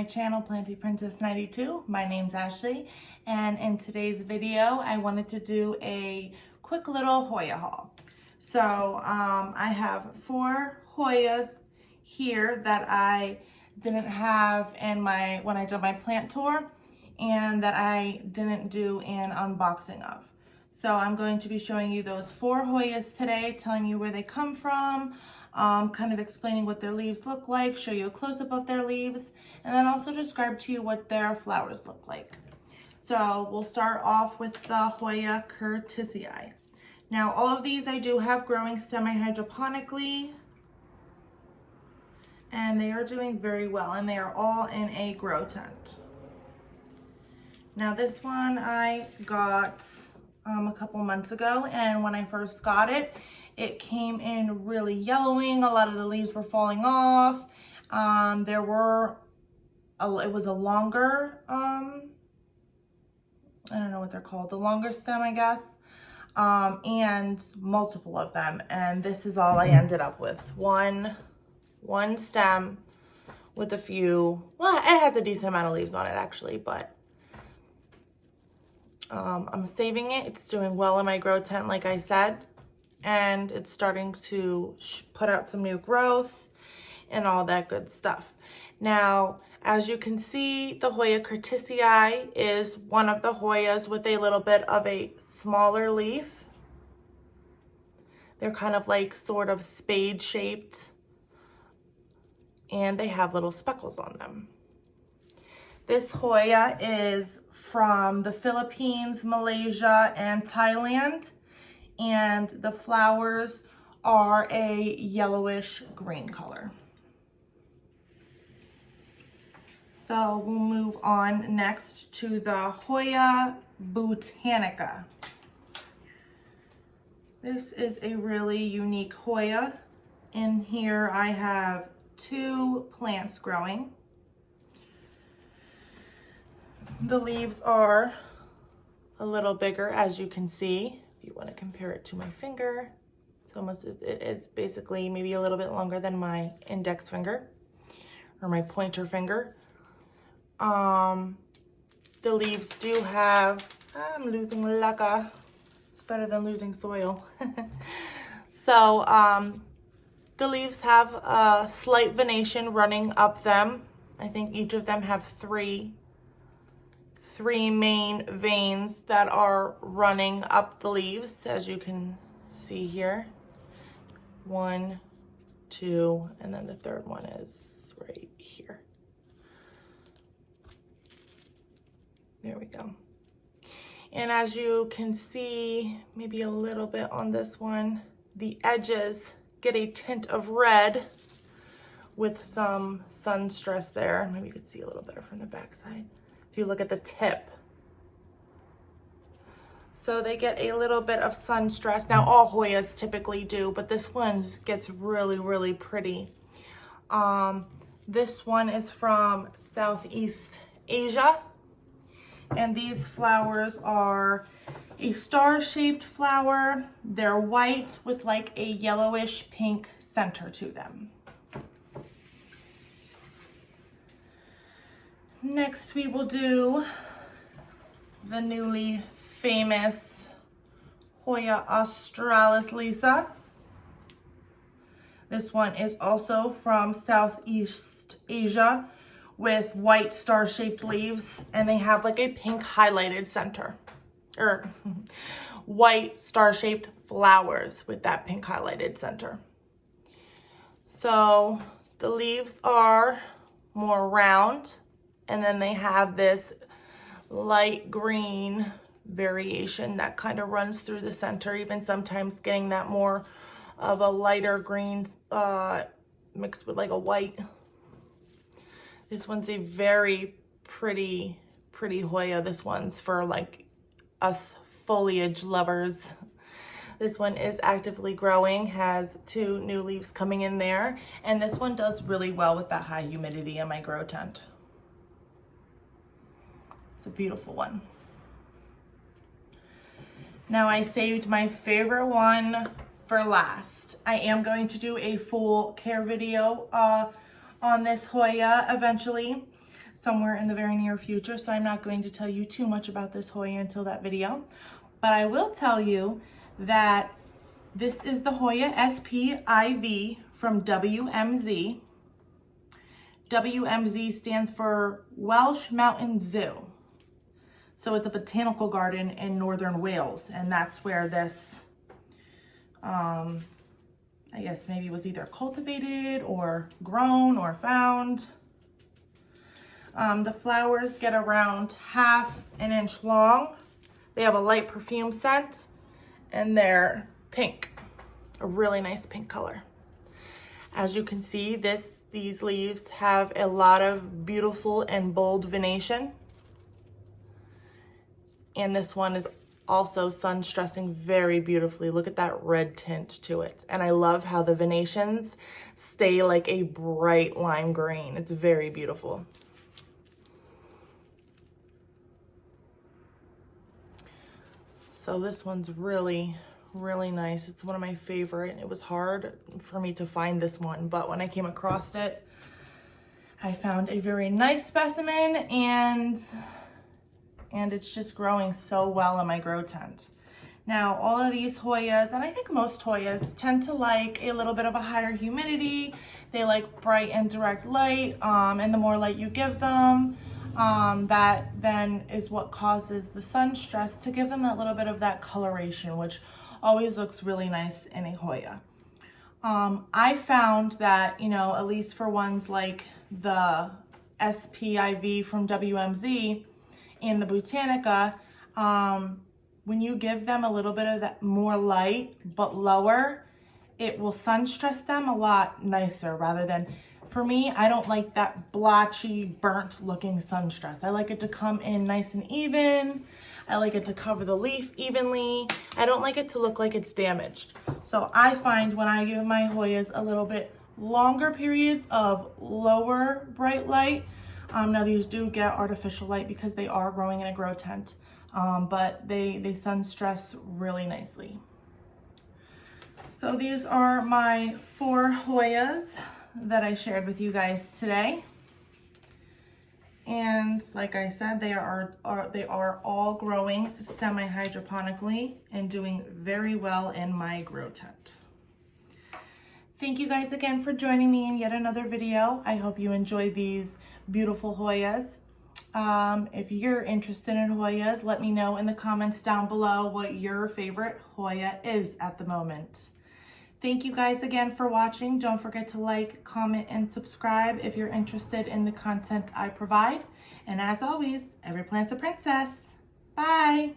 my channel, Planty Princess 92. My name's Ashley, and in today's video, I wanted to do a quick little Hoya haul. So I have 4 Hoyas here that I didn't have in when I did my plant tour, and that I didn't do an unboxing of. So I'm going to be showing you those 4 Hoyas today, telling you where they come from, kind of explaining what their leaves look like, show you a close-up of their leaves, and then also describe to you what their flowers look like. So we'll start off with the Hoya Curtissii. Now all of these I do have growing semi-hydroponically, and they are doing very well, and they are all in a grow tent. Now this one I got a couple months ago, and when I first got it, it came in really yellowing. A lot of the leaves were falling off. It was a longer, I don't know what they're called, the longer stem, I guess, and multiple of them. And this is all I ended up with. One stem with a few, well, it has a decent amount of leaves on it actually, but I'm saving it. It's doing well in my grow tent, like I said, and it's starting to put out some new growth and all that good stuff. Now, as you can see, the Hoya Curtissii is one of the Hoyas with a little bit of a smaller leaf. They're kind of like sort of spade shaped, and they have little speckles on them. This Hoya is from the Philippines, Malaysia, and Thailand, and the flowers are a yellowish green color. So we'll move on next to the Hoya Boutanika. This is a really unique Hoya. In here I have 2 plants growing. The leaves are a little bigger, as you can see. If you want to compare it to my finger, it is basically maybe a little bit longer than my index finger or my pointer finger. The leaves do have, I'm losing leca. It's better than losing soil. So the leaves have a slight venation running up them. I think each of them have three main veins that are running up the leaves, as you can see here. 1, 2, and then the third one is right here. There we go. And as you can see, maybe a little bit on this one, the edges get a tint of red with some sun stress there. Maybe you could see a little better from the back side if you look at the tip. So they get a little bit of sun stress. Now all Hoyas typically do, but this one gets really, really pretty. This one is from Southeast Asia, and these flowers are a star-shaped flower. They're white with like a yellowish pink center to them. Next we will do the newly famous Hoya Australis Lisa. This one is also from Southeast Asia with white star-shaped leaves, and they have like a pink highlighted center, or white star-shaped flowers with that pink highlighted center. So the leaves are more round, and then they have this light green variation that kind of runs through the center, even sometimes getting that more of a lighter green mixed with like a white. This one's a very pretty Hoya. This one's for like us foliage lovers. This one is actively growing, has 2 new leaves coming in there, and this one does really well with that high humidity in my grow tent. It's a beautiful one. Now I saved my favorite one for last. I am going to do a full care video on this Hoya eventually. somewhere in the very near future, so I'm not going to tell you too much about this Hoya until that video. But I will tell you that this is the Hoya spIV from WMZ. WMZ stands for Welsh Mountain Zoo. So it's a botanical garden in northern Wales, and that's where this, I guess maybe was either cultivated or grown or found. The flowers get around half an inch long. They have a light perfume scent, and they're pink, a really nice pink color. As you can see, these leaves have a lot of beautiful and bold venation. And this one is also sun stressing very beautifully. Look at that red tint to it. And I love how the venations stay like a bright lime green. It's very beautiful. So this one's really, really nice. It's one of my favorite. It was hard for me to find this one, but when I came across it, I found a very nice specimen, and it's just growing so well in my grow tent. Now, all of these Hoyas, and I think most Hoyas, tend to like a little bit of a higher humidity. They like bright and direct light, and the more light you give them, that then is what causes the sun stress to give them that little bit of that coloration, which always looks really nice in a Hoya. I found that, you know, at least for ones like the spIV from WMZ and the Boutanika, when you give them a little bit of that more light but lower, it will sun stress them a lot nicer rather than, for me, I don't like that blotchy, burnt looking sun stress. I like it to come in nice and even. I like it to cover the leaf evenly. I don't like it to look like it's damaged. So I find when I give my Hoyas a little bit longer periods of lower bright light, now these do get artificial light because they are growing in a grow tent, but they sun stress really nicely. So these are my 4 Hoyas that I shared with you guys today. And like I said, they are all growing semi-hydroponically and doing very well in my grow tent. Thank you guys again for joining me in yet another video. I hope you enjoyed these beautiful Hoyas. If you're interested in Hoyas, let me know in the comments down below what your favorite Hoya is at the moment. Thank you guys again for watching. Don't forget to like, comment, and subscribe if you're interested in the content I provide. And as always, every plant's a princess. Bye.